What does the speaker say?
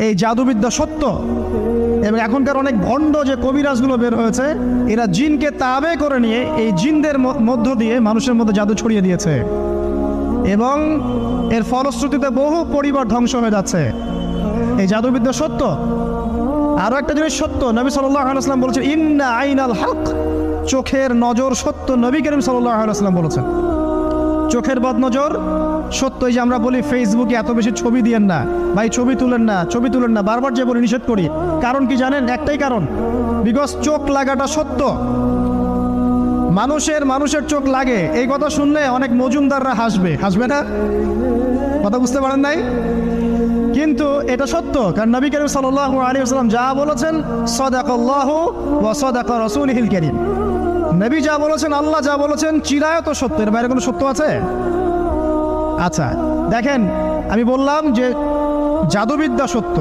এই জাদুবিদ্যা সত্য। এবং এখনকার অনেক ভণ্ড যে কবিরাজগুলো বের হয়েছে, এরা জিনকে তাবে করে নিয়ে এই জিনদের মধ্য দিয়ে মানুষের মধ্যে জাদু ছড়িয়ে দিয়েছে, এবং এর ফলশ্রুতিতে বহু পরিবার ধ্বংস হয়ে যাচ্ছে। এই জাদুবিদ্যা সত্য। আরো একটা জিনিস সত্য, নবী সাল্লাল্লাহু আলাইহি ওয়াসাল্লাম বলেছেন ইন্না আইনাল হক, চোখের নজর সত্য। নবী করিম সাল্লাল্লাহু আলাইহি ওয়াসাল্লাম বলেছেন চোখের বদনজর সত্য। এই যে আমরা বলি ফেসবুকে এত বেশি ছবি দিয়েন না ভাই, ছবি তুলেন না, ছবি তুলেন না, বারবার যে বলি নিষেধ করি। কারণ কি জানেন? একটাই কারণ, বিকজ চোখ লাগাটা সত্য। মানুষের চোখ লাগে, এই কথা শুনলে অনেক মজুমদাররা হাসবে না? কথা বুঝতে পারেন নাই? কিন্তু এটা সত্য, কারণ নবী করিম সাল্লাল্লাহু আলাইহি ওয়াসাল্লাম যা বলেছেন, সাদাকাল্লাহু ওয়া সাদাকা রাসূলুহুল কারীম। নবী যা বলেছেন, আল্লাহ যা বলেছেন, চিরায়ত সত্য, এর বাইরে কোনো সত্য আছে? আচ্ছা দেখেন, আমি বললাম যে জাদুবিদ্যা সত্য।